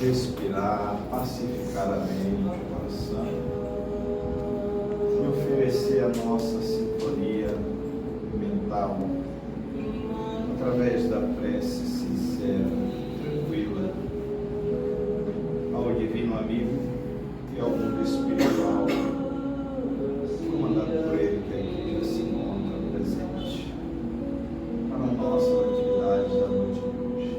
respirar, pacificar a mente, o coração e oferecer a nossa sintonia mental através da prece sincera, tranquila, ao divino amigo e ao mundo espiritual, comandado por ele que aqui já se encontra presente para a nossa atividade da noite de hoje.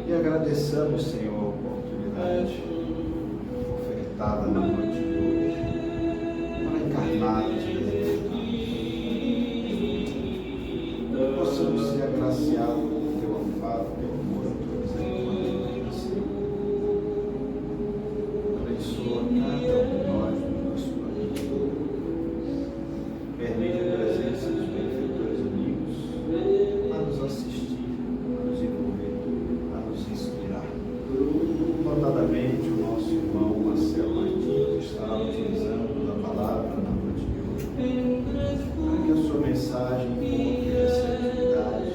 E agradeçamos, Senhor, a oportunidade ofertada na noite de hoje para encarnarmos e possamos ser agraciados com teu amparo, teu amor, tua misericórdia, Senhor. Abençoa cada um de nós nos nossos planos. Permite a presença dos benfeitores amigos a nos assistir, a nos envolver, a nos inspirar. Notadamente o nosso irmão Marcelo Martins estará utilizando a palavra na noite de hoje, para que a sua mensagem encontre receptividade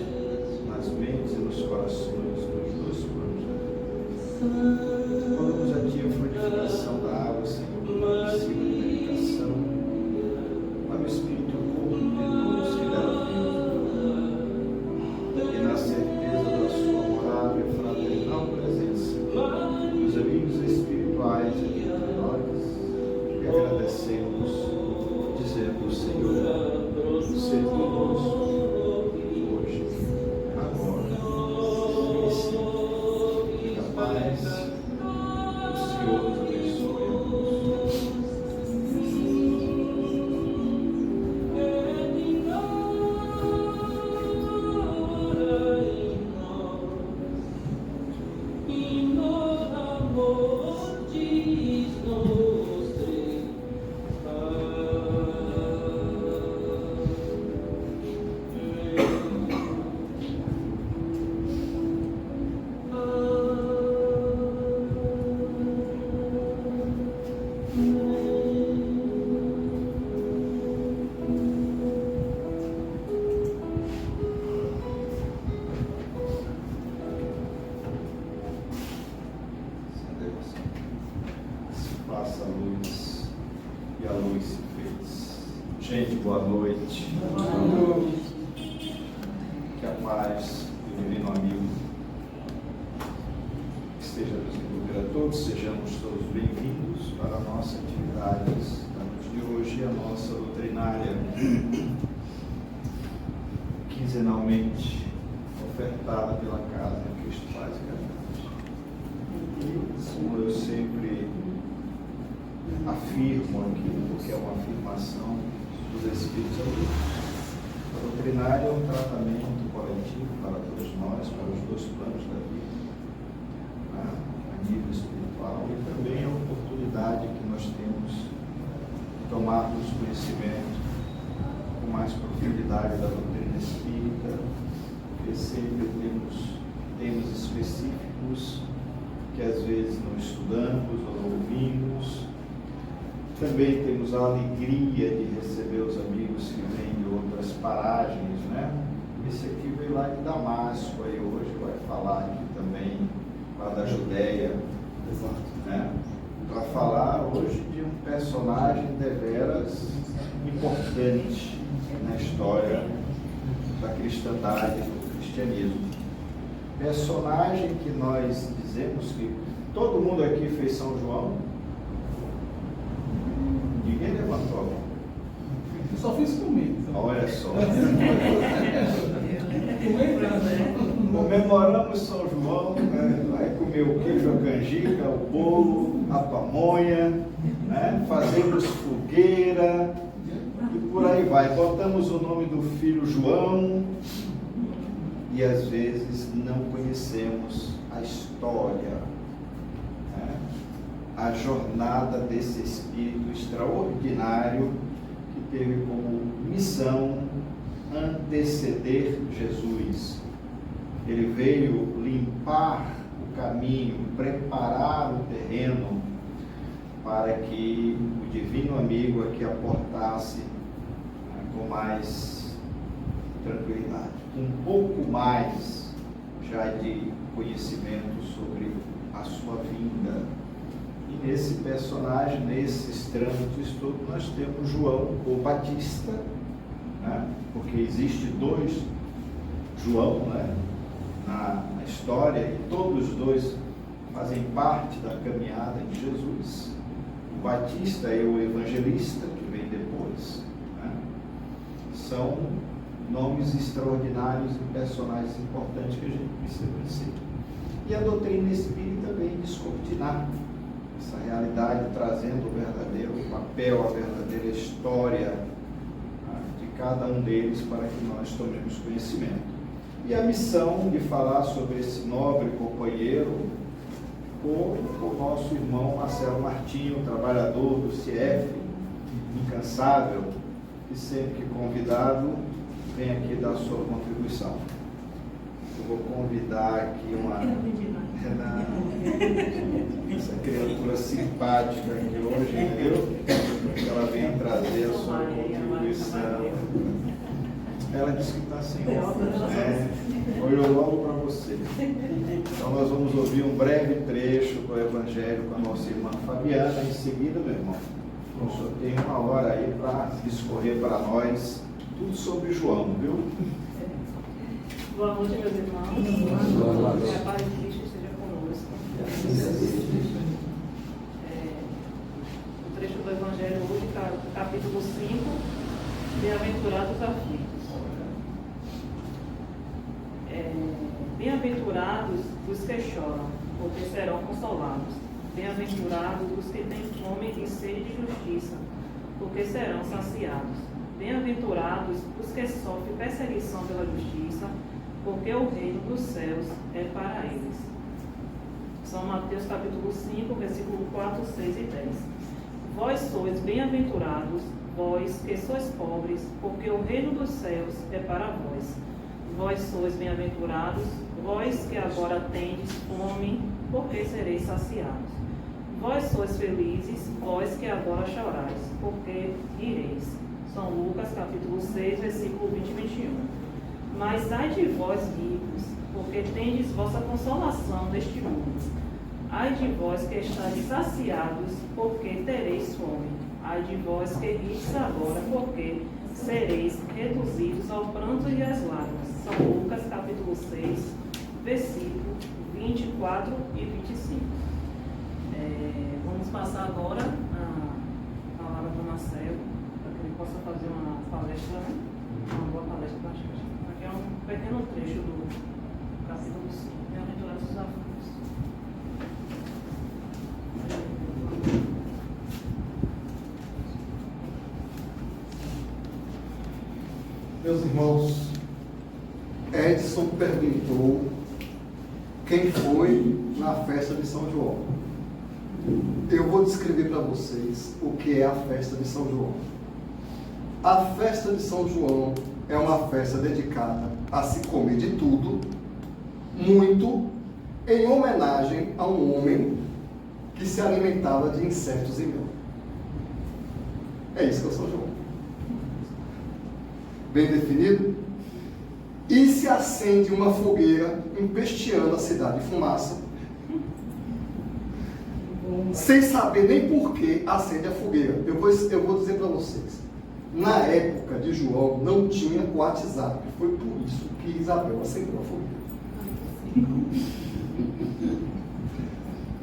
nas mentes e nos corações dos dois planos da vida. Colocamos a ti a fluidificação da água, Senhor, para cima de meditação, para o espírito comum de todos que dela vivem, e na certeza da sua amável e fraternal presença, dos amigos espirituais aqui entre nós, e agradecemos, dizendo, Senhor, ser conosco, hoje, agora, e sempre, capaz, o Senhor nos abençoe a todos. Faça a luz e a luz se fez. Gente, boa noite. Que a paz do divino amigo esteja nos envolver a todos, sejamos todos bem-vindos para a nossa atividade da noite de hoje e a nossa doutrinária quinzenalmente ofertada pela Casa de Cristo Paz e Caridade. Como eu sempre afirmo aqui, porque é uma afirmação dos Espíritos amigos, a doutrinária é um tratamento coletivo para todos nós, para os dois planos da vida, né? A nível espiritual, e também a oportunidade que nós temos de tomarmos conhecimento com mais profundidade da doutrina espírita, porque sempre temos temas específicos que às vezes não estudamos ou não ouvimos. Também temos a alegria de receber os amigos que vêm de outras paragens, né? Esse aqui veio lá de Damasco, aí hoje vai falar aqui também, lá da Judéia, né? Para falar hoje de um personagem deveras importante na história da cristandade, do cristianismo. Personagem que nós dizemos que todo mundo aqui fez São João. Ninguém levantou a mão. Eu só fiz comigo. Olha só. Comemoramos São João, né? Vai comer o queijo, a canjica, o bolo, a pamonha, né? Fazemos fogueira e por aí vai. Botamos o nome do filho João e às vezes não conhecemos a história, né? A jornada desse espírito extraordinário que teve como missão anteceder Jesus. Ele veio limpar o caminho, preparar o terreno para que o divino amigo aqui aportasse, né, com mais tranquilidade, um pouco mais já de conhecimento sobre a sua vinda. E nesse personagem, nesses trâmites todos, nós temos João, o Batista, né? Porque existe dois João, né? na história, e todos os dois fazem parte da caminhada de Jesus. O Batista é o evangelista, que vem depois, né? São nomes extraordinários e personagens importantes que a gente precisa conhecer. E a doutrina espírita vem descortinar essa realidade, trazendo o verdadeiro papel, a verdadeira história, né, de cada um deles, para que nós tomemos conhecimento. E a missão de falar sobre esse nobre companheiro com o nosso irmão Marcelo Martinho, trabalhador do CIEF, incansável, e sempre que convidado, vem aqui dar sua contribuição. Eu vou convidar aqui essa criatura simpática aqui hoje, viu? Ela vem trazer a sua contribuição. Ela disse que está sem óculos, né? Olhou logo para você. Então nós vamos ouvir um breve trecho do Evangelho com a nossa irmã Fabiana. Em seguida, meu irmão, o senhor tem uma hora aí para discorrer para nós tudo sobre João, viu? Boa noite, meus irmãos. Boa noite. Que a paz de Cristo esteja conosco. O trecho do Evangelho hoje, capítulo 5, Bem-aventurados os aflitos. Bem-aventurados os que choram, porque serão consolados. Bem-aventurados os que têm fome e sede de justiça, porque serão saciados. Bem-aventurados os que sofrem perseguição pela justiça, porque o reino dos céus é para eles. São Mateus capítulo 5, versículo 4, 6 e 10. Vós sois bem-aventurados, vós que sois pobres, porque o reino dos céus é para vós. Vós sois bem-aventurados, vós que agora tendes fome, porque sereis saciados. Vós sois felizes, vós que agora chorais, porque rireis. São Lucas capítulo 6, versículo 20 e 21. Mas ai de vós ricos, porque tendes vossa consolação neste mundo. Ai de vós que estáis saciados, porque tereis fome. Ai de vós que rides agora, porque sereis reduzidos ao pranto e às lágrimas. São Lucas capítulo 6, versículo 24 e 25. Vamos passar agora a palavra para o Marcelo, para que ele possa fazer uma palestra, né? Uma boa palestra para a gente. Aqui é um pequeno trecho do capítulo 5, Bem-aventurados os aflitos. Meus irmãos, Edson perguntou quem foi na festa de São João. Eu vou descrever para vocês o que é a festa de São João. A festa de São João é uma festa dedicada a se comer de tudo, muito, em homenagem a um homem que se alimentava de insetos e mel. É isso que é o São João. Bem definido? E se acende uma fogueira empesteando a cidade de fumaça, sem saber nem por que acende a fogueira. Eu vou dizer para vocês, na época de João não tinha WhatsApp, foi por isso que Isabel acendeu a fogueira.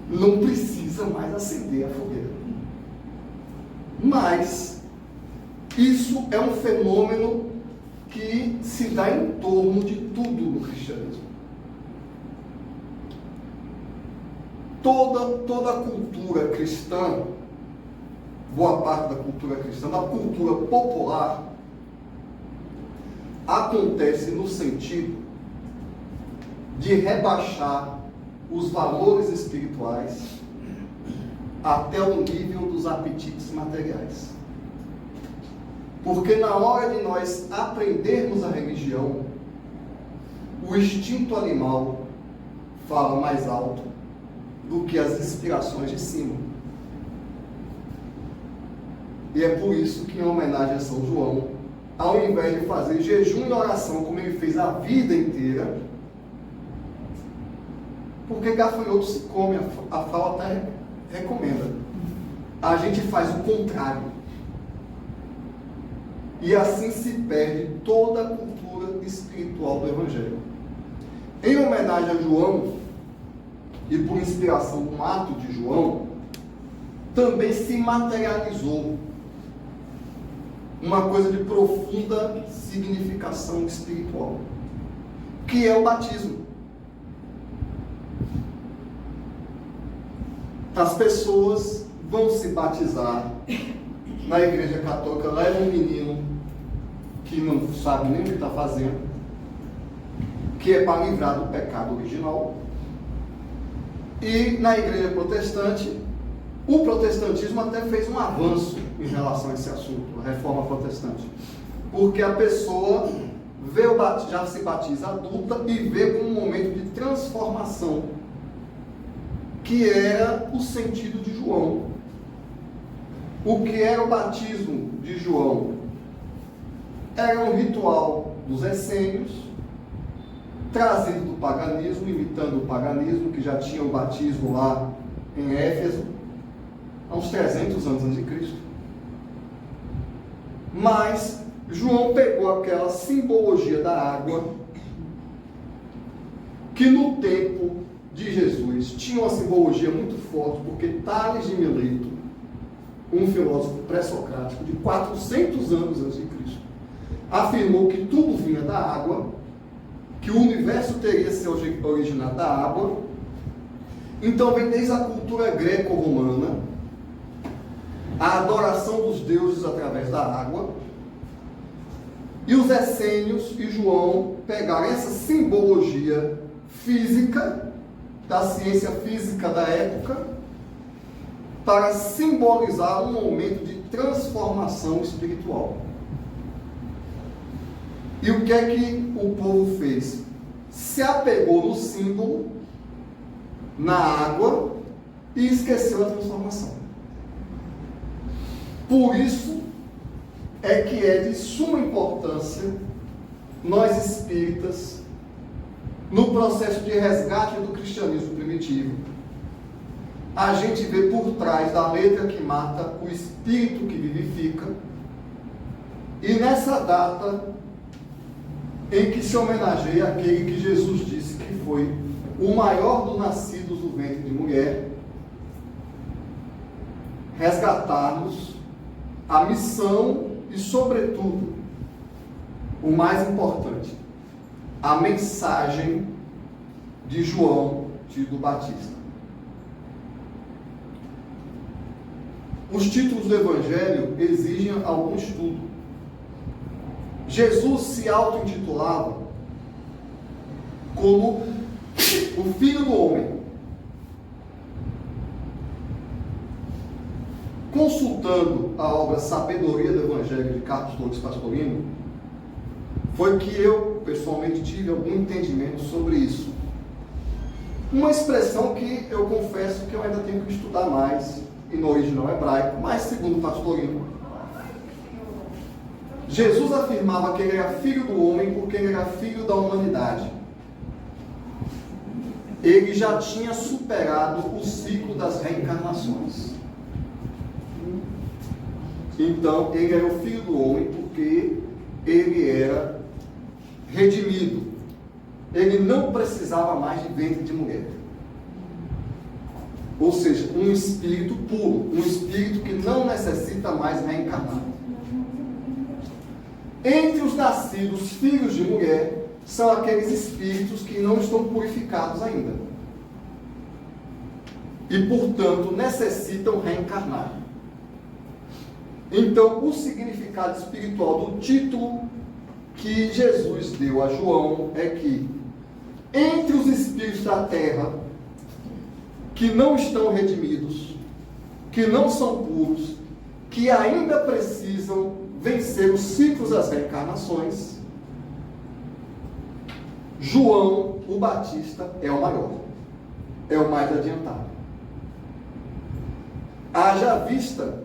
Não precisa mais acender a fogueira. Mas isso é um fenômeno que se dá em torno de tudo no cristianismo. Toda a cultura cristã, boa parte da cultura cristã, da cultura popular, acontece no sentido de rebaixar os valores espirituais até o nível dos apetites materiais. Porque na hora de nós aprendermos a religião, o instinto animal fala mais alto do que as inspirações de cima. E é por isso que, em homenagem a São João, ao invés de fazer jejum e oração como ele fez a vida inteira, Porque gafanhoto se come, a fala até recomenda. A gente faz o contrário. E assim se perde toda a cultura espiritual do Evangelho. Em homenagem a João, e por inspiração de um ato de João, também se materializou uma coisa de profunda significação espiritual, que é o batismo. As pessoas vão se batizar na igreja católica, leva um menino que não sabe nem o que está fazendo, que é para livrar do pecado original. E na igreja protestante, o protestantismo até fez um avanço em relação a esse assunto, a reforma protestante, porque a pessoa já se batiza adulta e vê como um momento de transformação, que era o sentido de João. O que era o batismo de João? Era um ritual dos essênios, trazido do paganismo, imitando o paganismo, que já tinha o batismo lá em Éfeso, há uns 300 anos antes de Cristo. Mas João pegou aquela simbologia da água, que no tempo de Jesus tinha uma simbologia muito forte, porque Tales de Mileto, um filósofo pré-socrático de 400 anos antes de Cristo, afirmou que tudo vinha da água, que o universo teria se originado da água. Então vem desde a cultura greco-romana, a adoração dos deuses através da água, e os essênios e João pegaram essa simbologia física, da ciência física da época, para simbolizar um momento de transformação espiritual. E o que é que o povo fez? Se apegou no símbolo, na água, e esqueceu a transformação. Por isso é que é de suma importância nós espíritas, no processo de resgate do cristianismo primitivo, a gente vê por trás da letra que mata o espírito que vivifica, e nessa data em que se homenageia aquele que Jesus disse que foi o maior dos nascidos do ventre de mulher, resgatarmos a missão e, sobretudo, o mais importante, a mensagem de João Tido Batista. Os títulos do Evangelho exigem algum estudo. Jesus se auto-intitulava como o Filho do Homem. Consultando a obra Sabedoria do Evangelho de Carlos Torres Pastorino, foi que eu, pessoalmente, tive algum entendimento sobre isso. Uma expressão que eu confesso que eu ainda tenho que estudar mais, e no original hebraico, mas segundo Pastorino, Jesus afirmava que ele era filho do homem porque ele era filho da humanidade. Ele já tinha superado o ciclo das reencarnações. Então, ele era o filho do homem porque ele era redimido. Ele não precisava mais de ventre de mulher. Ou seja, um espírito puro, um espírito que não necessita mais reencarnar. Entre os nascidos filhos de mulher, são aqueles espíritos que não estão purificados ainda. E, portanto, necessitam reencarnar. Então, o significado espiritual do título que Jesus deu a João é que, entre os espíritos da terra, que não estão redimidos, que não são puros, que ainda precisam vencer os ciclos das reencarnações, João, o Batista, é o maior, é o mais adiantado. Haja vista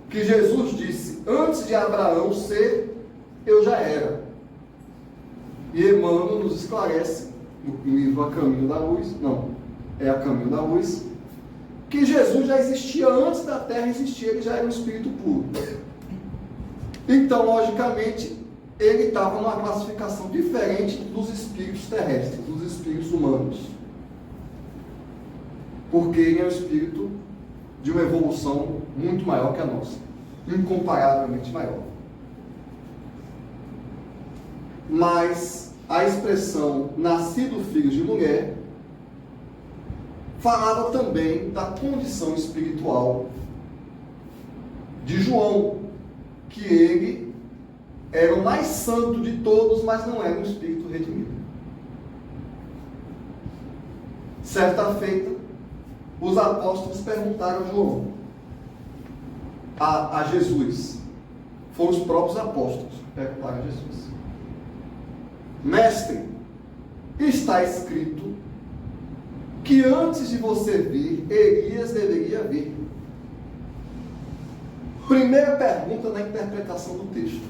que Jesus disse, antes de Abraão ser, eu já era. E Emmanuel nos esclarece, no livro A Caminho da Luz, não, é a caminho da luz, que Jesus já existia antes da terra existir, ele já era um espírito puro. Então, logicamente, ele estava numa classificação diferente dos espíritos terrestres, dos espíritos humanos. Porque ele é um espírito de uma evolução muito maior que a nossa, incomparavelmente maior. Mas a expressão nascido filho de mulher falava também da condição espiritual de João, que ele era o mais santo de todos, mas não era um espírito redimido. Certa feita, os apóstolos perguntaram a João, a Jesus, foram os próprios apóstolos que perguntaram a Jesus: Mestre, está escrito que antes de você vir, Elias deveria vir. Primeira pergunta na interpretação do texto: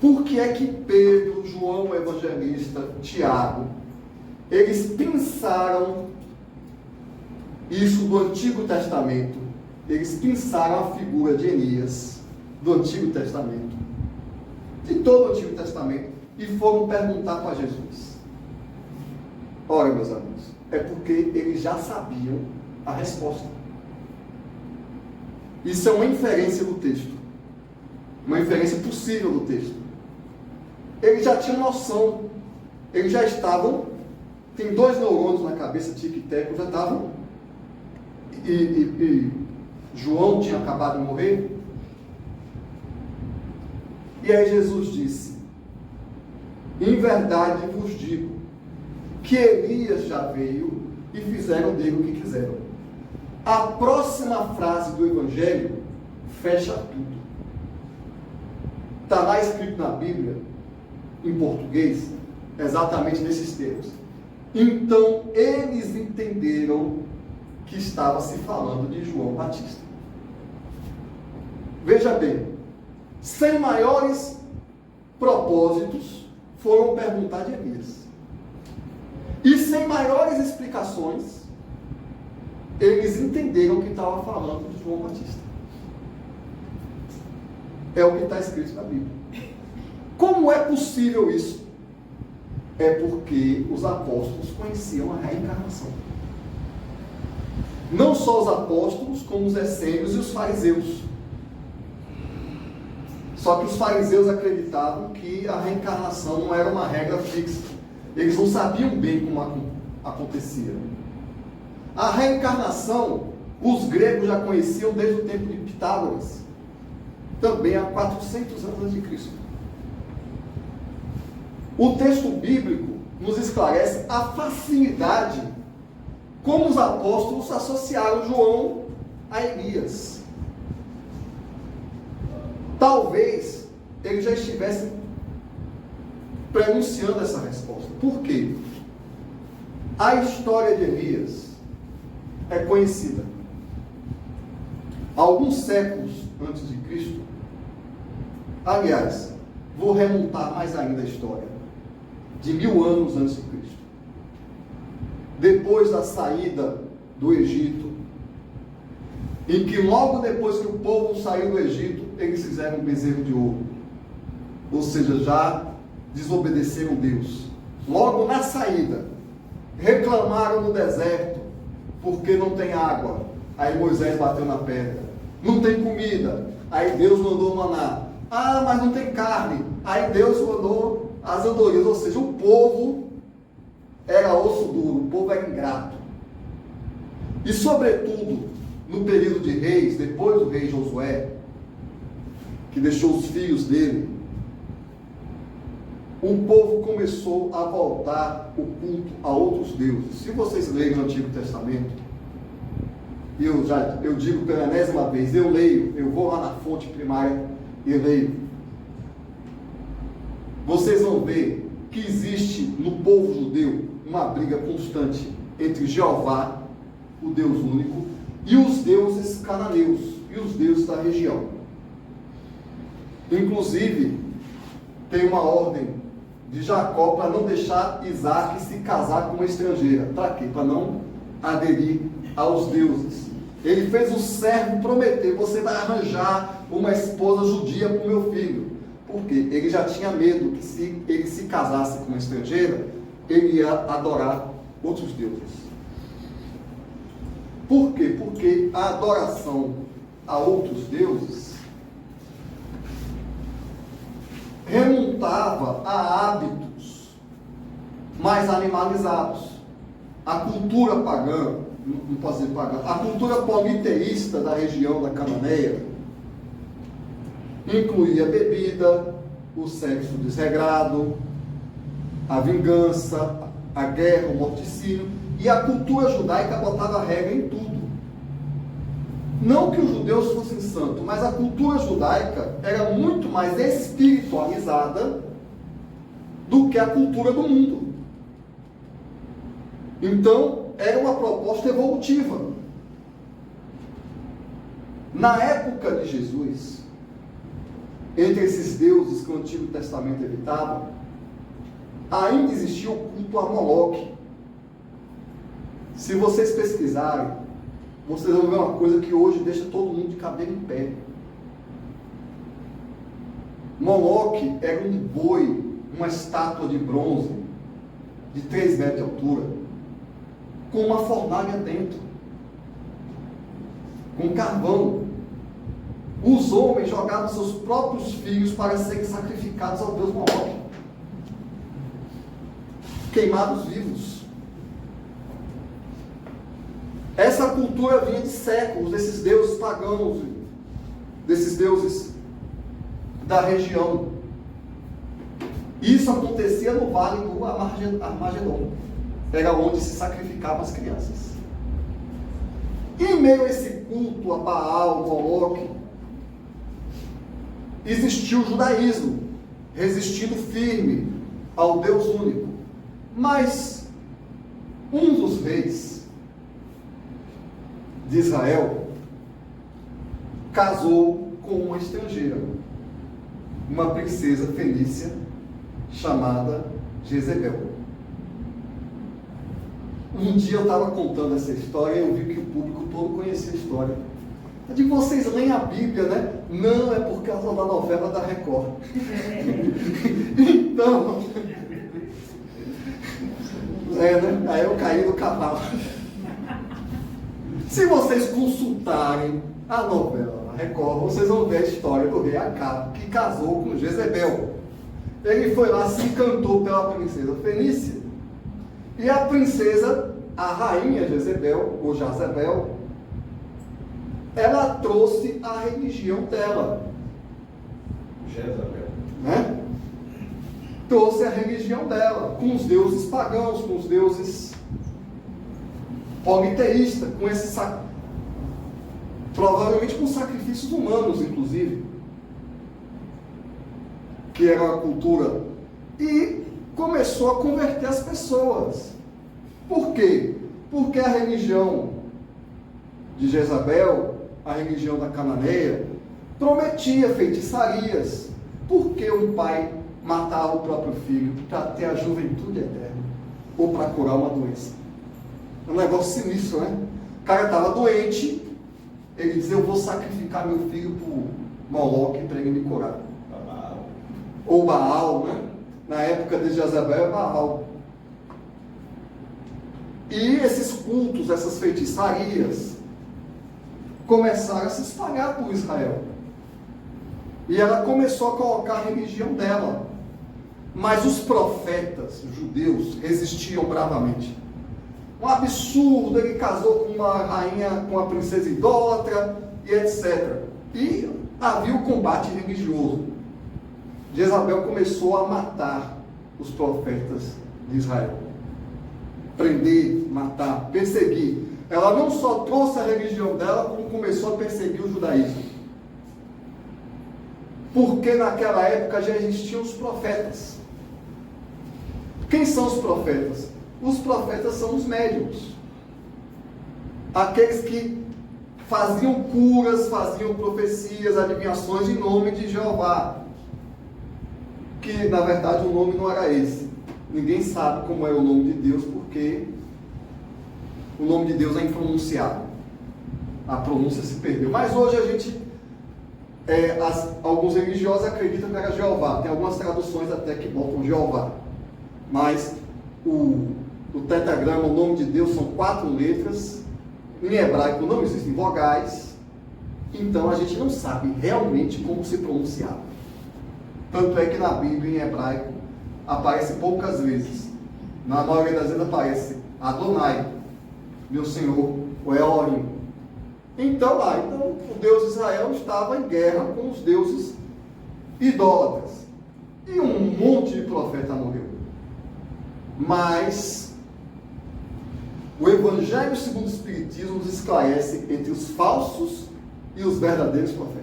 por que é que Pedro, João o Evangelista, Tiago, eles pensaram isso do Antigo Testamento? Eles pensaram a figura de Elias do Antigo Testamento, de todo o Antigo Testamento, e foram perguntar para Jesus. Ora, meus amigos, é porque eles já sabiam a resposta. Isso é uma inferência do texto, uma inferência possível do texto. Eles já tinham noção, eles já estavam, tem 2 neurônios na cabeça, tic e teco, já estavam, e João tinha acabado de morrer. E aí Jesus disse: em verdade vos digo, que Elias já veio e fizeram dele o que quiseram. A próxima frase do Evangelho fecha tudo. Está lá escrito na Bíblia, em português, exatamente nesses termos. Então eles entenderam que estava se falando de João Batista. Veja bem, sem maiores propósitos, foram perguntar de Elias. E sem maiores explicações, eles entenderam que estava falando de João Batista. É o que está escrito na Bíblia. Como é possível isso? É porque os apóstolos conheciam a reencarnação. Não só os apóstolos, como os essênios e os fariseus. Só que os fariseus acreditavam que a reencarnação não era uma regra fixa. Eles não sabiam bem como acontecia. A reencarnação, os gregos já conheciam desde o tempo de Pitágoras, também há 400 anos a.C. O texto bíblico nos esclarece a facilidade como os apóstolos associaram João a Elias. Talvez eles já estivessem pronunciando essa resposta. Por quê? A história de Elias é conhecida. Alguns séculos antes de Cristo, aliás, vou remontar mais ainda a história, de 1000 anos antes de Cristo. Depois da saída do Egito, em que logo depois que o povo saiu do Egito, eles fizeram um bezerro de ouro. Ou seja, já desobedeceram Deus. Logo na saída, reclamaram no deserto, porque não tem água. Aí Moisés bateu na pedra. Não tem comida. Aí Deus mandou maná. Ah, mas não tem carne. Aí Deus mandou as andorinhas. Ou seja, o povo era osso duro, o povo era ingrato. E sobretudo, no período de reis, depois do rei Josué, que deixou os filhos dele, o povo começou a voltar o culto a outros deuses. Se vocês lerem no Antigo Testamento, eu digo pela 10ª vez, eu vou lá na fonte primária e leio. Vocês vão ver que existe no povo judeu uma briga constante entre Jeová, o Deus único, e os deuses cananeus, e os deuses da região. Inclusive, tem uma ordem de Jacó para não deixar Isaac se casar com uma estrangeira. Para quê? Para não aderir aos deuses. Ele fez o servo prometer: você vai arranjar uma esposa judia para o meu filho. Por quê? Ele já tinha medo que se ele se casasse com uma estrangeira, ele ia adorar outros deuses. Por quê? Porque a adoração a outros deuses remontava a hábitos mais animalizados. A cultura pagã, não posso dizer pagã, a cultura politeísta da região da Cananeia incluía a bebida, o sexo desregrado, a vingança, a guerra, o morticínio, e a cultura judaica botava regra em tudo. Não que os judeus fossem santos, mas a cultura judaica era muito mais espiritualizada do que a cultura do mundo. Então, era uma proposta evolutiva. Na época de Jesus, entre esses deuses que o Antigo Testamento evitava, ainda existia o culto a Moloque. Se vocês pesquisarem, vocês vão ver uma coisa que hoje deixa todo mundo de cabelo em pé. Moloque era um boi, uma estátua de bronze, de 3 metros de altura, com uma fornalha dentro, com carvão. Os homens jogavam seus próprios filhos para serem sacrificados ao deus Moloque, queimados vivos. Essa cultura vinha de séculos, desses deuses pagãos, desses deuses da região. Isso acontecia no vale do Armagedon. Era onde se sacrificavam as crianças. E em meio a esse culto a Baal, Moloque, existiu o judaísmo, resistindo firme ao Deus único. Mas um dos reis de Israel casou com uma estrangeira, uma princesa fenícia chamada Jezebel. Um dia eu estava contando essa história e eu vi que o público todo conhecia a história. Eu digo: vocês leem a Bíblia, né? Não, é por causa da novela da Record. Então, né? Aí eu caí no cavalo. Se vocês consultarem a novela da Record, vocês vão ver a história do rei Acabe, que casou com Jezebel. Ele foi lá, se encantou pela princesa fenícia, e a princesa, a rainha Jezebel, ou Jezebel, ela trouxe a religião dela. Jezabel. Né? Trouxe a religião dela, com os deuses pagãos, com os deuses politeístas, com esse provavelmente com sacrifícios humanos, inclusive, que era uma cultura, e começou a converter as pessoas. Por quê? Porque a religião de Jezabel, a religião da Cananeia, prometia feitiçarias. Por que um pai matava o próprio filho? Para ter a juventude eterna, ou para curar uma doença. É um negócio sinistro, né? O cara estava doente, ele dizia: eu vou sacrificar meu filho para o Moloque para ele me curar. Baal. Ou Baal, né? Na época de Jezabel é Baal. E esses cultos, essas feitiçarias, começaram a se espalhar por Israel. E ela começou a colocar a religião dela. Mas os profetas judeus resistiam bravamente. Um absurdo, ele casou com uma rainha, com uma princesa idólatra, e etc. E havia o combate religioso. Jezabel começou a matar os profetas de Israel. Prender, matar, perseguir. Ela não só trouxe a religião dela, como começou a perseguir o judaísmo. Porque naquela época já existiam os profetas. Quem são os profetas? Os profetas são os médiuns. Aqueles que faziam curas, faziam profecias, adivinhações em nome de Jeová. que na verdade o nome não era esse. Ninguém sabe como é o nome de Deus, porque o nome de Deus é impronunciável. A pronúncia se perdeu. Mas hoje a gente, alguns religiosos acreditam que era Jeová. Tem algumas traduções até que botam Jeová. Mas o tetragrama, o nome de Deus, são 4 letras. Em hebraico não existem vogais. Então a gente não sabe realmente como se pronunciar. Tanto é que na Bíblia, em hebraico, aparece poucas vezes. Na maioria das vezes aparece Adonai, meu Senhor, o Elohim. Então o Deus de Israel estava em guerra com os deuses idólatras. E um monte de profeta morreu. Mas o Evangelho segundo o Espiritismo nos esclarece entre os falsos e os verdadeiros profetas.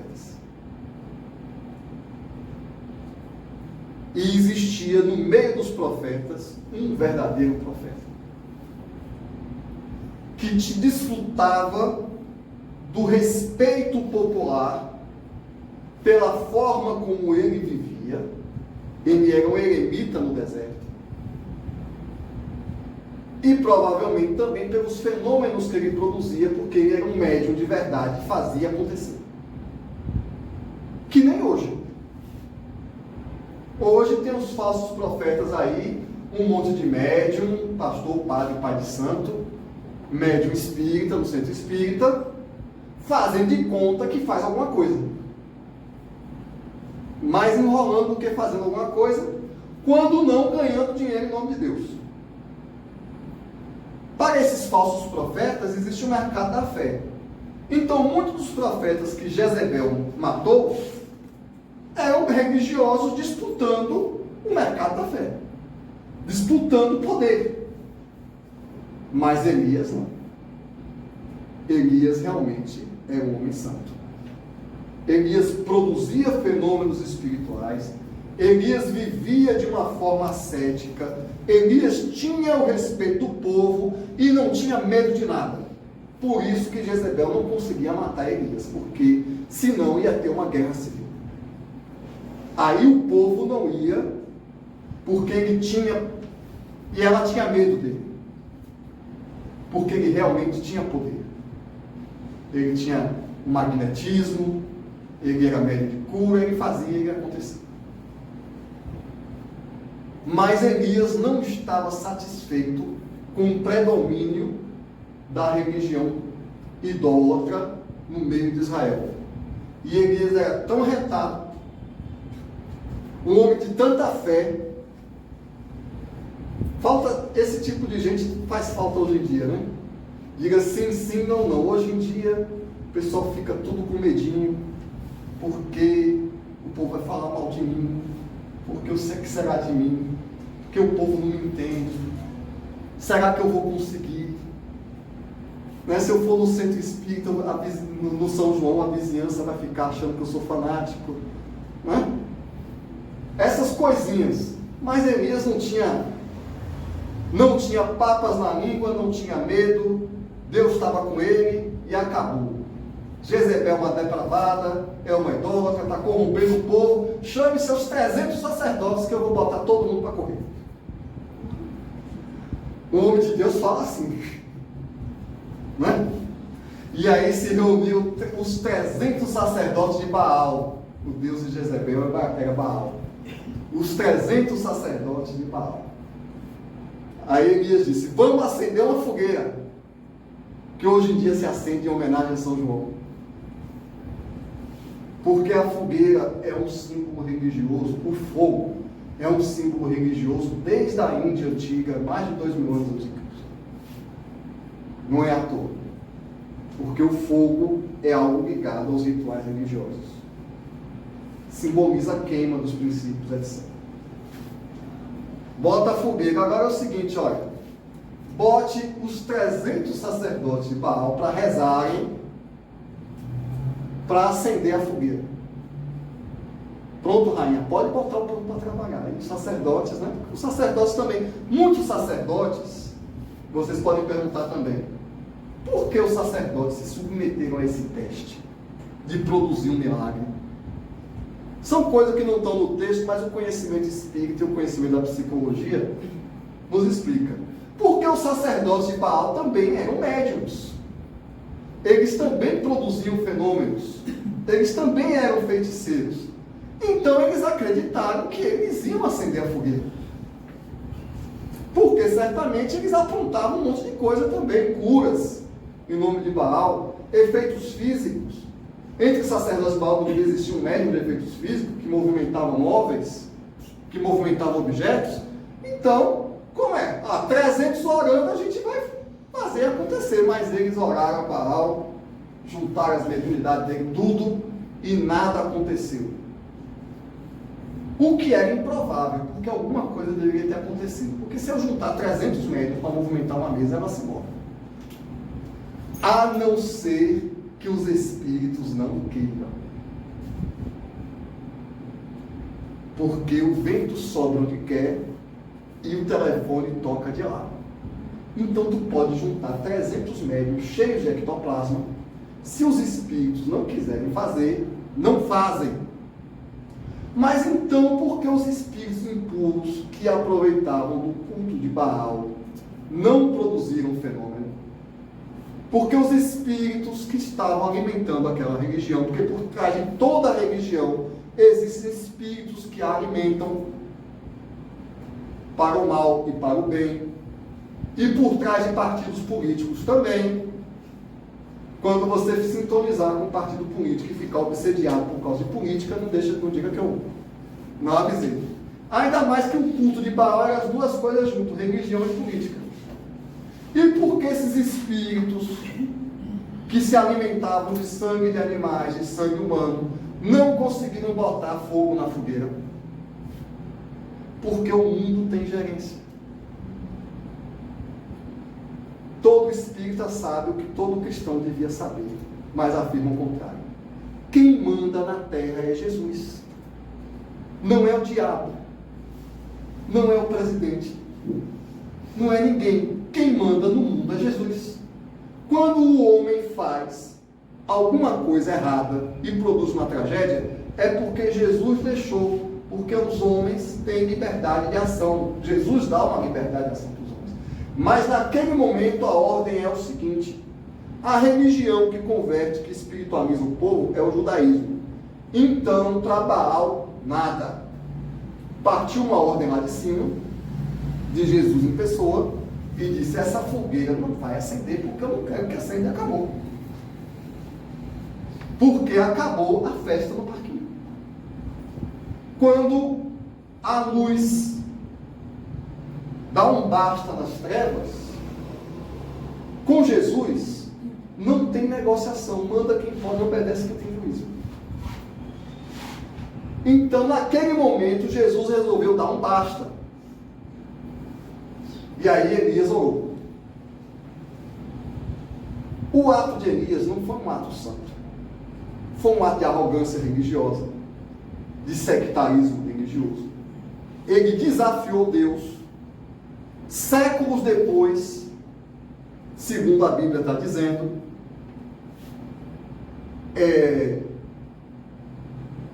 E existia no meio dos profetas um verdadeiro profeta, que te desfrutava do respeito popular pela forma como ele vivia. Ele era um eremita no deserto. E provavelmente também pelos fenômenos que ele produzia, porque ele era um médium de verdade, fazia acontecer. Que nem hoje. Hoje tem os falsos profetas aí, um monte de médium, pastor, padre, pai de santo, médium espírita, no centro espírita, fazem de conta que faz alguma coisa. Mais enrolando do que fazendo alguma coisa, quando não ganhando dinheiro em nome de Deus. Para esses falsos profetas, existe o mercado da fé. Então, muitos dos profetas que Jezebel matou eram religiosos disputando o mercado da fé, disputando poder. Mas Elias não. Elias realmente é um homem santo. Elias produzia fenômenos espirituais. Elias vivia de uma forma ascética. Elias tinha o respeito do povo e não tinha medo de nada. Por isso que Jezebel não conseguia matar Elias, porque senão ia ter uma guerra civil. Aí o povo não ia, porque ele tinha, e ela tinha medo dele, porque ele realmente tinha poder. Ele tinha magnetismo, ele era médium de cura, ele fazia ele acontecer. Mas Elias não estava satisfeito com o predomínio da religião idólatra no meio de Israel. E Elias era tão retado, um homem de tanta fé. Falta esse tipo de gente, faz falta hoje em dia, né? Diga sim, sim, não, não. Hoje em dia o pessoal fica tudo com medinho, porque o povo vai falar mal de mim, porque eu sei que será de mim, porque o povo não me entende. Será que eu vou conseguir? Né? Se eu for no centro espírita, no São João, a vizinhança vai ficar achando que eu sou fanático. Né? Essas coisinhas. Mas Elias não tinha papas na língua, não tinha medo. Deus estava com ele e acabou. Jezebel é uma depravada, é uma idólatra, está corrompendo o povo. Chame seus 300 sacerdotes que eu vou botar todo mundo para correr. O homem de Deus fala assim, né? E aí se reuniu os 300 sacerdotes de Baal. O Deus de Jezebel era Baal. Os 300 sacerdotes de Baal. Aí Elias disse: vamos acender uma fogueira, que hoje em dia se acende em homenagem a São João. Porque a fogueira é um símbolo religioso, o fogo é um símbolo religioso desde a Índia antiga, mais de 2 mil anos antes de Cristo. Não é à toa. Porque o fogo é algo ligado aos rituais religiosos. Simboliza a queima dos princípios, etc. Bota a fogueira. Agora é o seguinte, olha. Bote os 300 sacerdotes de Baal para rezarem, para acender a fogueira. Pronto, rainha, pode botar o povo para trabalhar. E os sacerdotes, né? Os sacerdotes também. Muitos sacerdotes, vocês podem perguntar também, por que os sacerdotes se submeteram a esse teste de produzir um milagre? São coisas que não estão no texto, mas o conhecimento espírita e o conhecimento da psicologia nos explica. Porque os sacerdotes de Baal também eram médiums. Eles também produziam fenômenos. Eles também eram feiticeiros. Então eles acreditaram que eles iam acender a fogueira. Porque certamente eles aprontavam um monte de coisa também. Curas em nome de Baal, efeitos físicos. Entre os sacerdotes de Baal não existia um médium de efeitos físicos que movimentavam móveis, que movimentavam objetos. Então, como é? 300 orando a gente vai fazer acontecer. Mas eles oraram a Baal, juntaram as mediunidades dele, tudo, e nada aconteceu. O que era improvável, porque alguma coisa deveria ter acontecido. Porque se eu juntar 300 médiuns para movimentar uma mesa, ela se move. A não ser que os espíritos não queiram. Porque o vento sobe onde quer e o telefone toca de lá. Então tu pode juntar 300 médiuns cheios de ectoplasma. Se os espíritos não quiserem fazer, não fazem. Mas então, por que os espíritos impuros que aproveitavam do culto de Baal não produziram fenômeno? Porque os espíritos que estavam alimentando aquela religião, porque por trás de toda a religião existem espíritos que a alimentam para o mal e para o bem, e por trás de partidos políticos também. Quando você se sintonizar com um partido político e ficar obsediado por causa de política, não diga que eu não avisei. Ainda mais que o culto de Baal era as duas coisas juntas, religião e política. E por que esses espíritos que se alimentavam de sangue de animais, de sangue humano, não conseguiram botar fogo na fogueira? Porque o mundo tem gerência. Todo espírita sabe o que todo cristão devia saber, mas afirma o contrário. Quem manda na terra é Jesus. Não é o diabo. Não é o presidente. Não é ninguém. Quem manda no mundo é Jesus. Quando o homem faz alguma coisa errada e produz uma tragédia, é porque Jesus deixou, porque os homens têm liberdade de ação. Jesus dá uma liberdade de ação para os homens. Mas naquele momento a ordem é o seguinte: a religião que converte, que espiritualiza o povo é o judaísmo. Então, para Baal, nada. Partiu uma ordem lá de cima, de Jesus em pessoa, e disse: essa fogueira não vai acender, porque eu não quero que acenda, e acabou. Porque acabou a festa no parquinho. Quando a luz dá um basta nas trevas, com Jesus não tem negociação, manda quem pode, obedece quem tem juízo. Então, naquele momento, Jesus resolveu dar um basta. E aí Elias orou. O ato de Elias não foi um ato santo. Foi um ato de arrogância religiosa, de sectarismo religioso. Ele desafiou Deus. Séculos depois, segundo a Bíblia está dizendo,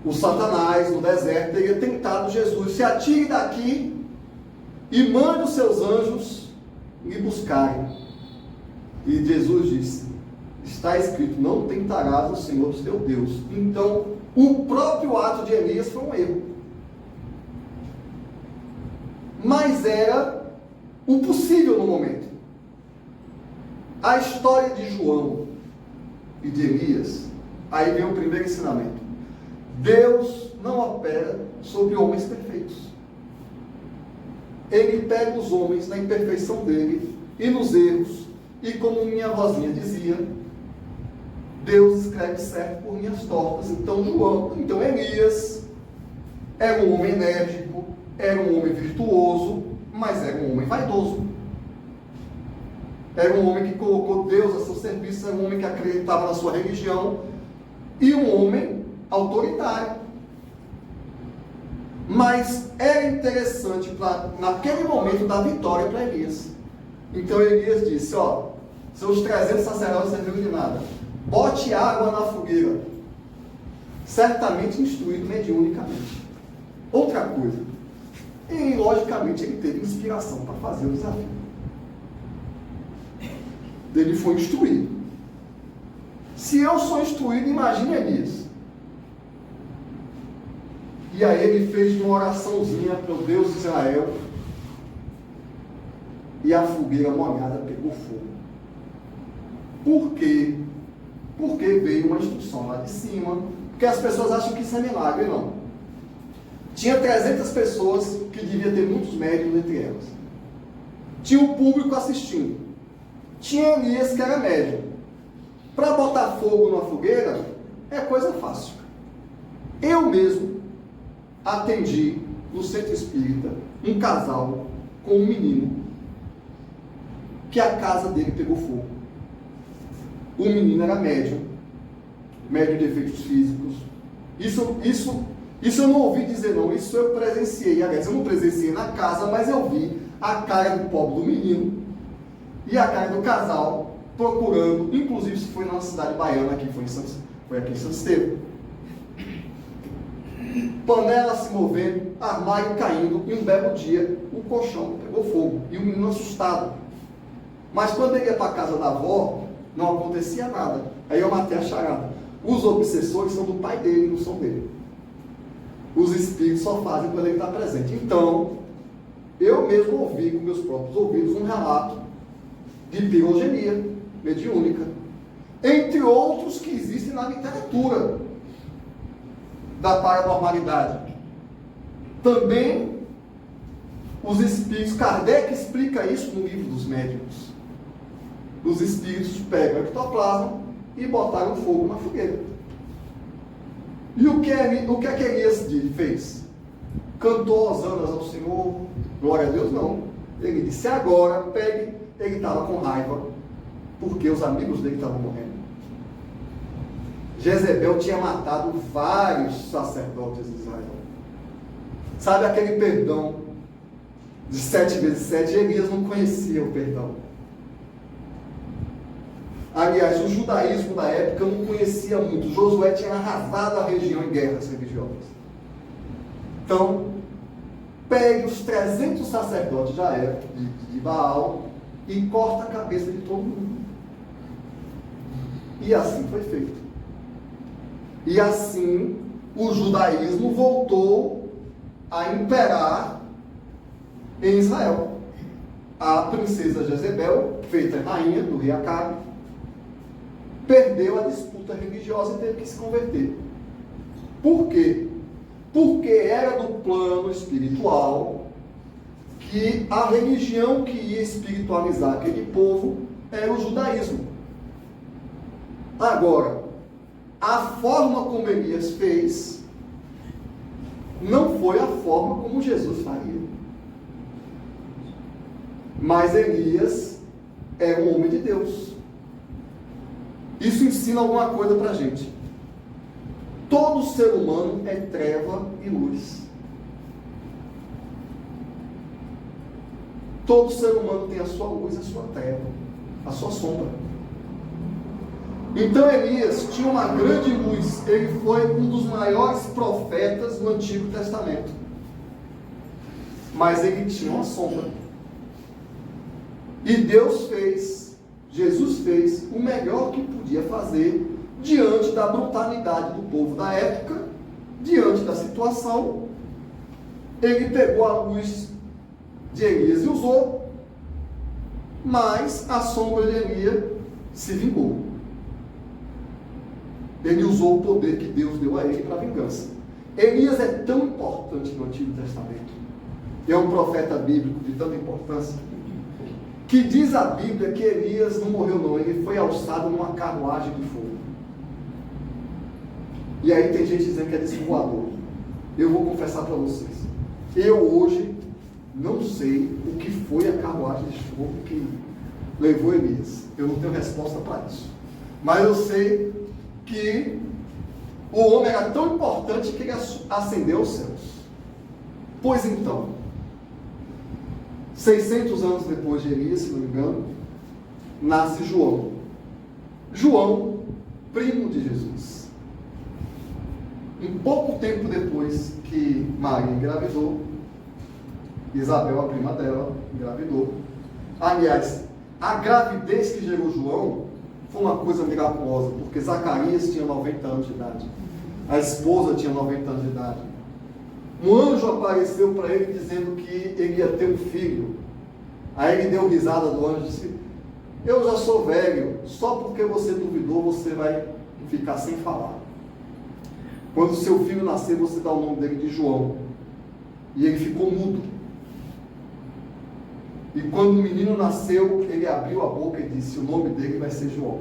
o Satanás no deserto teria tentado Jesus: se atire daqui e mande os seus anjos lhe buscarem. E Jesus disse: está escrito, não tentarás o Senhor teu Deus. Então, o próprio ato de Elias foi um erro. Mas era o possível no momento. A história de João e de Elias, aí vem o primeiro ensinamento. Deus não opera sobre homens perfeitos. Ele pega os homens na imperfeição dele e nos erros, e como minha vozinha dizia, Deus escreve certo por minhas tortas. Então Elias era um homem enérgico, era um homem virtuoso, mas era um homem vaidoso. Era um homem que colocou Deus a seu serviço, era um homem que acreditava na sua religião, e um homem autoritário. Mas era interessante naquele momento dar vitória para Elias. Então Elias disse: seus 300 sacerdotes serviram de nada, bote água na fogueira. certamente instruído mediunicamente. Outra coisa, e logicamente ele teve inspiração para fazer o desafio. Ele foi instruído. Se eu sou instruído, imagine Elias. E aí ele fez uma oraçãozinha para o Deus de Israel, e a fogueira molhada pegou fogo. Por quê? Porque veio uma instrução lá de cima, porque as pessoas acham que isso é milagre, não. Tinha 300 pessoas, que devia ter muitos médiums entre elas. Tinha o público assistindo. Tinha Elias, que era médium. Para botar fogo numa fogueira, é coisa fácil. Eu mesmo atendi no centro espírita um casal com um menino, que a casa dele pegou fogo. O menino era médium de efeitos físicos. Isso eu não ouvi dizer não, isso eu presenciei. Aliás, eu não presenciei na casa, mas eu vi a cara do pobre do menino e a cara do casal procurando, inclusive se foi na cidade baiana, que foi aqui em Santo Estevão. Panela se movendo, armário caindo, e um belo dia o colchão pegou fogo e o menino assustado. Mas quando ele ia para a casa da avó, não acontecia nada. Aí eu matei a charada. Os obsessores são do pai dele, não são dele. Os espíritos só fazem quando ele está presente. Então, eu mesmo ouvi com meus próprios ouvidos um relato de pirogenia mediúnica, entre outros que existem na literatura da paranormalidade. Também os espíritos, Kardec explica isso no livro dos médiuns. Os espíritos pegam o ectoplasma e botaram fogo na fogueira. E o que é que Elias fez? Cantou hosanas ao Senhor, glória a Deus? Não. Ele disse, agora pegue. Ele estava com raiva, porque os amigos dele estavam morrendo. Jezebel tinha matado vários sacerdotes de Israel. Sabe aquele perdão de 7 vezes 7? Elias não conhecia o perdão. Aliás, o judaísmo da época não conhecia muito. Josué tinha arrasado a região em guerras religiosas. Então, pegue os 300 sacerdotes da época de Baal e corta a cabeça de todo mundo. E assim foi feito. E assim o judaísmo voltou a imperar em Israel. A princesa Jezebel, feita rainha do rei Acabe, perdeu a disputa religiosa e teve que se converter. Por quê? Porque era do plano espiritual que a religião que ia espiritualizar aquele povo era o judaísmo. Agora, a forma como Elias fez não foi a forma como Jesus faria. Mas Elias é um homem de Deus. Isso ensina alguma coisa para a gente. Todo ser humano é treva e luz. Todo ser humano tem a sua luz, a sua treva, a sua sombra. Então Elias tinha uma grande luz. Ele foi um dos maiores profetas do Antigo Testamento. Mas ele tinha uma sombra. E Deus fez, Jesus fez o melhor que podia fazer diante da brutalidade do povo da época, diante da situação. Ele pegou a luz de Elias e usou, mas a sombra de Elias se vingou. Ele usou o poder que Deus deu a ele para a vingança. Elias é tão importante no Antigo Testamento, é um profeta bíblico de tanta importância, que diz a Bíblia que Elias não morreu não, ele foi alçado numa carruagem de fogo. E aí tem gente dizendo que é disco voador. Eu vou confessar para vocês, eu hoje não sei o que foi a carruagem de fogo que levou Elias. Eu não tenho resposta para isso. Mas eu sei que o homem era tão importante que ele ascendeu aos céus. Pois então, 600 anos depois de Elias, se não me engano, nasce João. João, primo de Jesus. Um pouco tempo depois que Maria engravidou, Isabel, a prima dela, engravidou. Aliás, a gravidez que gerou João foi uma coisa miraculosa, porque Zacarias tinha 90 anos de idade, a esposa tinha 90 anos de idade. Um anjo apareceu para ele dizendo que ele ia ter um filho. Aí ele deu risada do anjo e disse: eu já sou velho, só porque você duvidou você vai ficar sem falar. Quando seu filho nascer, você dá o nome dele de João. E ele ficou mudo. E quando o menino nasceu, ele abriu a boca e disse: o nome dele vai ser João.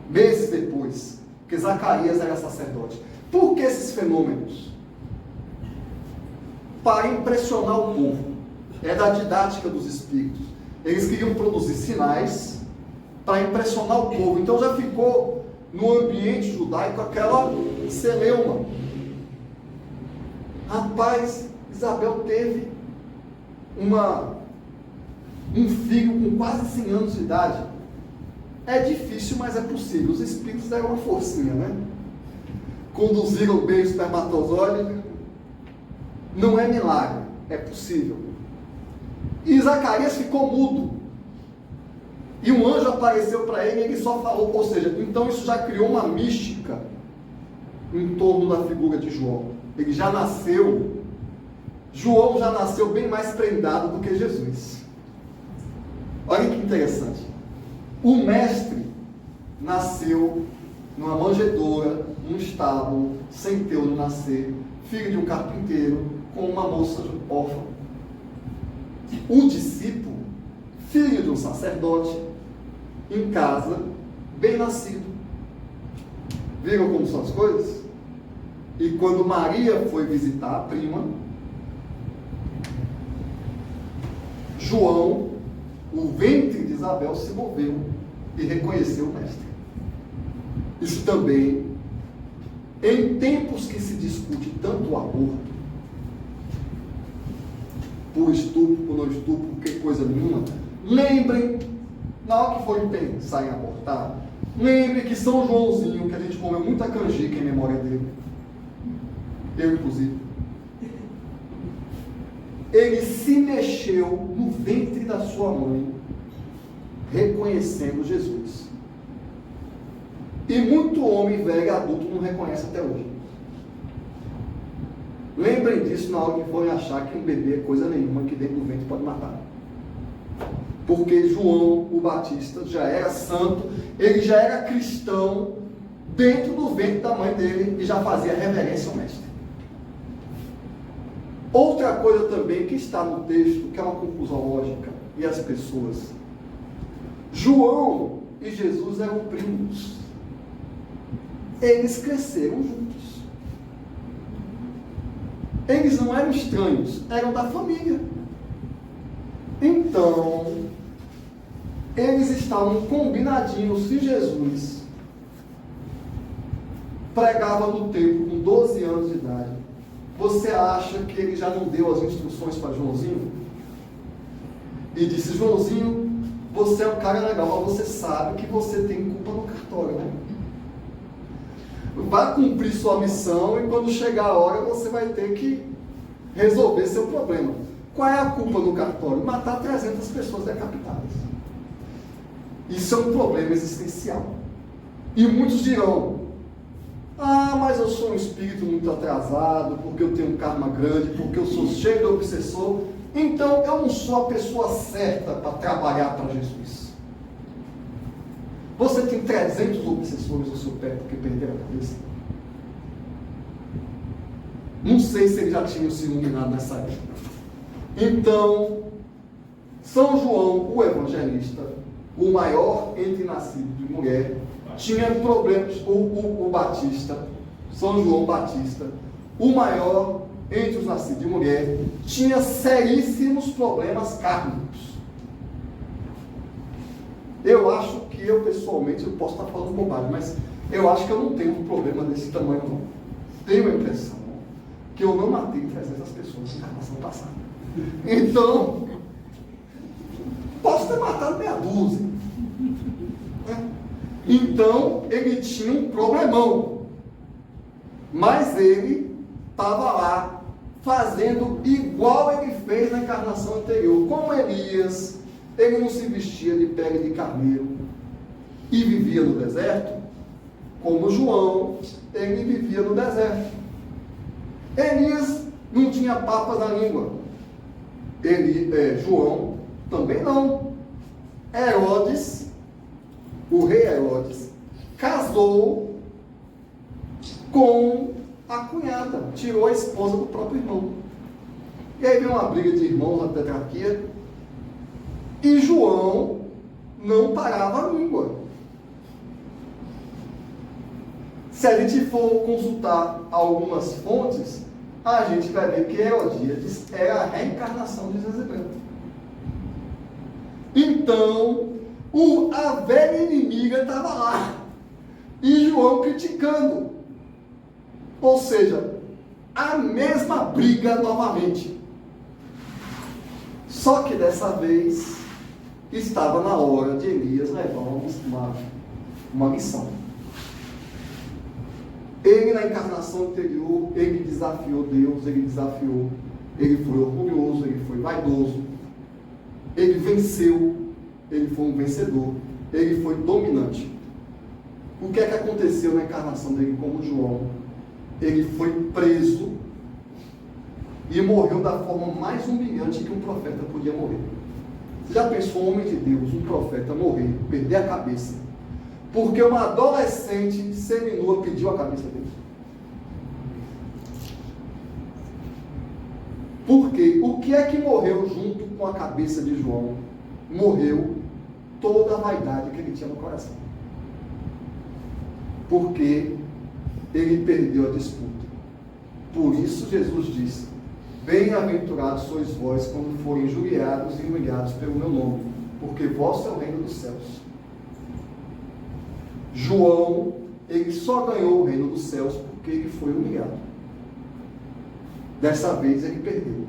Meses depois, porque Zacarias era sacerdote. Por que esses fenômenos? Para impressionar o povo. É da didática dos espíritos. Eles queriam produzir sinais para impressionar o povo. Então já ficou no ambiente judaico aquela celeuma. Rapaz, Isabel teve um filho com quase 100 anos de idade. É difícil, mas é possível. Os espíritos deram uma forcinha, né? Conduziram bem o espermatozoide. Não é milagre, é possível. E Zacarias ficou mudo. E um anjo apareceu para ele e ele só falou, ou seja, então isso já criou uma mística em torno da figura de João. Ele já nasceu, João já nasceu bem mais prendado do que Jesus. Olha que interessante. O mestre nasceu numa manjedoura, num estábulo, sem ter onde nascer, filho de um carpinteiro, com uma moça órfã. O discípulo, filho de um sacerdote, em casa, bem nascido. Viram como são as coisas? E quando Maria foi visitar a prima, João, o ventre de Isabel, se moveu e reconheceu o mestre. Isso também, em tempos que se discute tanto o aborto, por estupro, por não estupro, que coisa nenhuma, lembrem, na hora que forem pensar em abortar, lembrem que São Joãozinho, que a gente comeu muita canjica em memória dele, eu inclusive, ele se mexeu no ventre da sua mãe, reconhecendo Jesus. E muito homem velho e adulto não reconhece até hoje. Lembrem disso na hora que forem achar que um bebê é coisa nenhuma, que dentro do ventre pode matar. Porque João o Batista já era santo, ele já era cristão dentro do ventre da mãe dele e já fazia reverência ao mestre. Outra coisa também que está no texto, que é uma conclusão lógica, e as pessoas, João e Jesus eram primos. Eles cresceram juntos. Eles não eram estranhos, eram da família. Então, eles estavam combinadinhos. Se Jesus pregava no templo com 12 anos de idade, você acha que ele já não deu as instruções para Joãozinho? E disse: Joãozinho, você é um cara legal, mas você sabe que você tem culpa no cartório, né? Vai cumprir sua missão e quando chegar a hora você vai ter que resolver seu problema. Qual é a culpa no cartório? Matar 300 pessoas decapitadas. Isso é um problema existencial. E muitos dirão: ah, mas eu sou um espírito muito atrasado, porque eu tenho um karma grande, porque eu sou cheio de obsessor, então eu não sou a pessoa certa para trabalhar para Jesus. Você tem 300 obsessores no seu pé porque perderam a cabeça. Não sei se ele já tinha se iluminado nessa época. Então, São João, o evangelista, o maior entre nascidos de mulher, tinha problemas, o Batista, São João Batista, o maior entre os nascidos de mulher, tinha seríssimos problemas kármicos. Eu acho que eu pessoalmente, eu posso estar falando bobagem, mas eu acho que eu não tenho um problema desse tamanho não. Tenho a impressão que eu não matei 300 pessoas na encarnação passada. Então, posso ter matado meia dúzia. Então, ele tinha um problemão. Mas ele estava lá, fazendo igual ele fez na encarnação anterior. Como Elias, ele não se vestia de pele de carneiro e vivia no deserto. Como João, ele vivia no deserto. Elias não tinha papas na língua. João também não. Herodes, o rei Herodes, casou com a cunhada, tirou a esposa do próprio irmão. E aí veio uma briga de irmãos na tetrarquia, e João não parava a língua. Se a gente for consultar algumas fontes, a gente vai ver que Herodíades era a reencarnação de Jezebel. Então, a velha inimiga estava lá, e João criticando. Ou seja, a mesma briga novamente. Só que dessa vez, estava na hora de Elias levar uma missão. Ele, na encarnação anterior, ele desafiou Deus, ele foi orgulhoso, ele foi vaidoso, ele venceu, ele foi um vencedor, ele foi dominante. O que é que aconteceu na encarnação dele como João? Ele foi preso e morreu da forma mais humilhante que um profeta podia morrer. Você já pensou, um homem de Deus, um profeta, morrer, perder a cabeça, porque uma adolescente seminua pediu a cabeça dele? Porque o que é que morreu junto com a cabeça de João? Morreu toda a vaidade que ele tinha no coração. Porque ele perdeu a disputa. Por isso Jesus disse: bem-aventurados sois vós quando forem injuriados e humilhados pelo meu nome, porque vosso é o reino dos céus. João, ele só ganhou o reino dos céus porque ele foi humilhado. Dessa vez ele perdeu.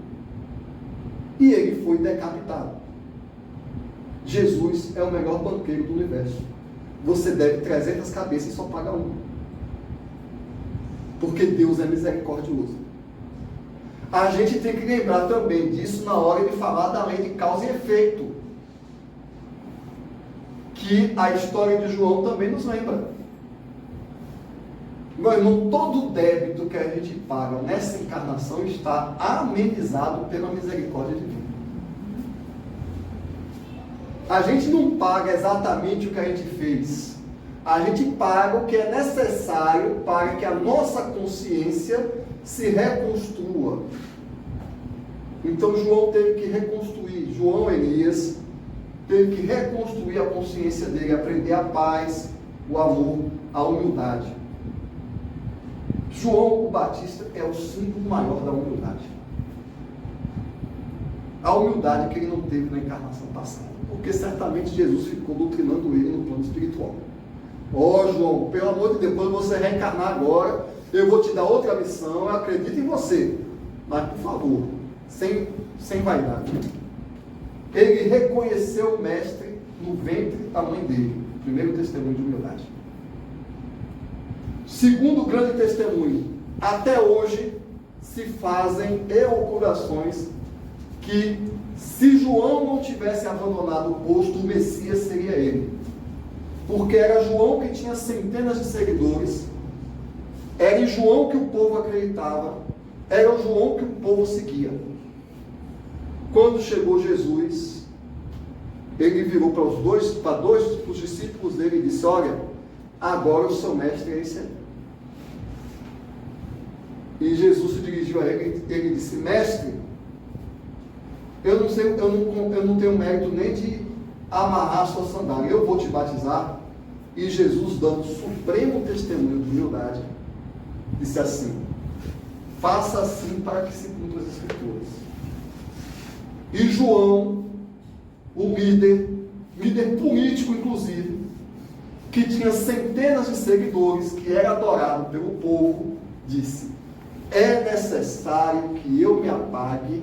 E ele foi decapitado. Jesus é o melhor banqueiro do universo. Você deve 300 cabeças e só paga uma. Porque Deus é misericordioso. A gente tem que lembrar também disso na hora de falar da lei de causa e efeito, que a história de João também nos lembra. Meu irmão, todo débito que a gente paga nessa encarnação está amenizado pela misericórdia divina. A gente não paga exatamente o que a gente fez. A gente paga o que é necessário para que a nossa consciência se reconstrua. Então João teve que reconstruir, João Elias teve que reconstruir a consciência dele, aprender a paz, o amor, a humildade. João o Batista é o símbolo maior da humildade. A humildade que ele não teve na encarnação passada. Porque certamente Jesus ficou doutrinando ele no plano espiritual. João, pelo amor de Deus, quando você reencarnar agora, eu vou te dar outra missão, eu acredito em você. Mas, por favor, sem vaidade. Ele reconheceu o mestre no ventre da mãe dele. Primeiro testemunho de humildade. Segundo grande testemunho, até hoje se fazem elucubrações que se João não tivesse abandonado o posto, o Messias seria ele. Porque era João que tinha centenas de seguidores, era em João que o povo acreditava, era o João que o povo seguia. Quando chegou Jesus, ele virou para os discípulos dele e disse: olha, agora o seu mestre é esse aí. E Jesus se dirigiu a ele, ele disse: mestre, eu não tenho mérito nem de amarrar a sua sandália, eu vou te batizar. E Jesus, dando supremo testemunho de humildade, disse assim: faça assim para que se cumpram as Escrituras. E João, o líder político inclusive, que tinha centenas de seguidores, que era adorado pelo povo, disse: é necessário que eu me apague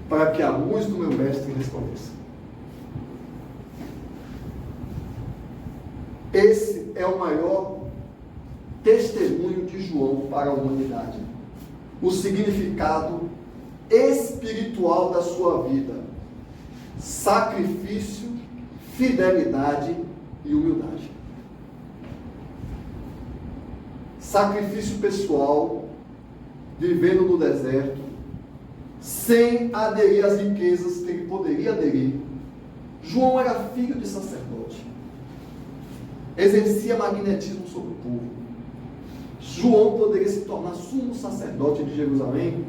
para que a luz do meu mestre resplandeça. Esse é o maior testemunho de João para a humanidade. O significado espiritual da sua vida: sacrifício, fidelidade e humildade. Sacrifício pessoal, vivendo no deserto, sem aderir às riquezas que ele poderia aderir. João era filho de sacerdote, exercia magnetismo sobre o povo. João poderia se tornar sumo sacerdote de Jerusalém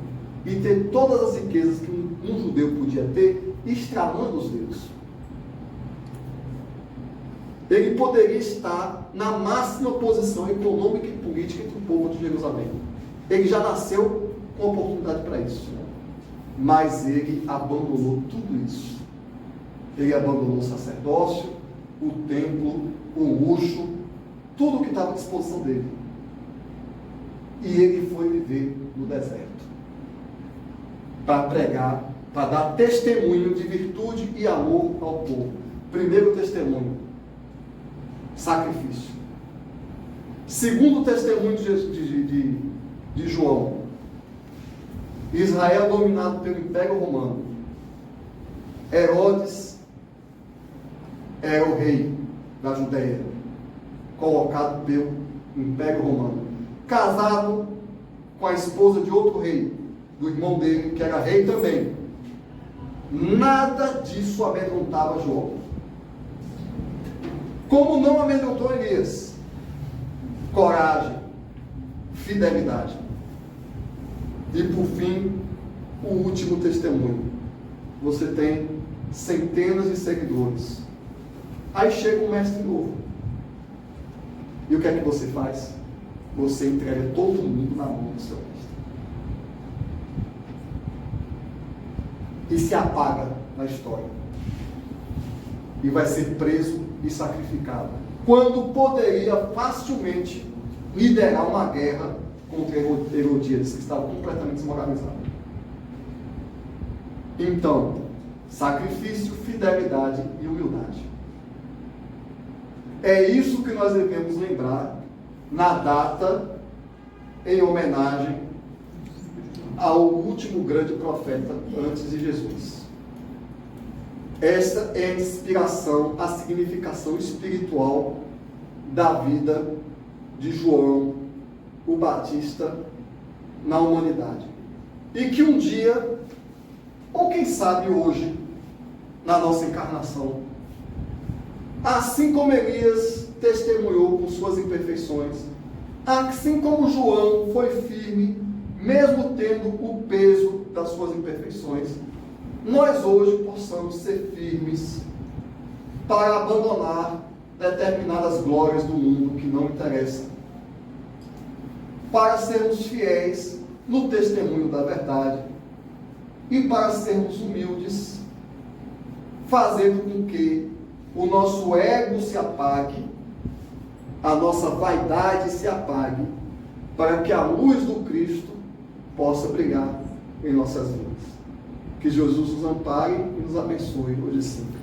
e ter todas as riquezas que um judeu podia ter, estramando os dedos. Ele poderia estar na máxima posição econômica e política entre o povo de Jerusalém. Ele já nasceu com oportunidade para isso. Mas ele abandonou tudo isso. Ele abandonou o sacerdócio, o templo, o luxo, tudo que estava à disposição dele. E ele foi viver no deserto para pregar, para dar testemunho de virtude e amor ao povo. Primeiro testemunho: sacrifício. Segundo testemunho de João: Israel dominado pelo Império Romano. Herodes era o rei da Judéia, colocado pelo Império Romano, casado com a esposa de outro rei, do irmão dele, que era rei também. Nada disso amedrontava João. Como não amedrontou Elias? Coragem, fidelidade. E por fim, o último testemunho: você tem centenas de seguidores. Aí chega um mestre novo. E o que é que você faz? Você entrega todo mundo na mão do seu mestre. E se apaga na história. E vai ser preso e sacrificado. Quando poderia facilmente liderar uma guerra contra Herodíades, que estava completamente desmoralizado. Então, sacrifício, fidelidade e humildade. É isso que nós devemos lembrar na data em homenagem ao último grande profeta antes de Jesus. Essa é a inspiração, a significação espiritual da vida de João o Batista na humanidade. E que um dia, ou quem sabe hoje, na nossa encarnação, assim como Elias testemunhou com suas imperfeições, assim como João foi firme, mesmo tendo o peso das suas imperfeições, nós hoje possamos ser firmes para abandonar determinadas glórias do mundo que não interessam, para sermos fiéis no testemunho da verdade e para sermos humildes, fazendo com que o nosso ego se apague, a nossa vaidade se apague, para que a luz do Cristo possa brilhar em nossas vidas. Que Jesus nos ampare e nos abençoe hoje e sempre.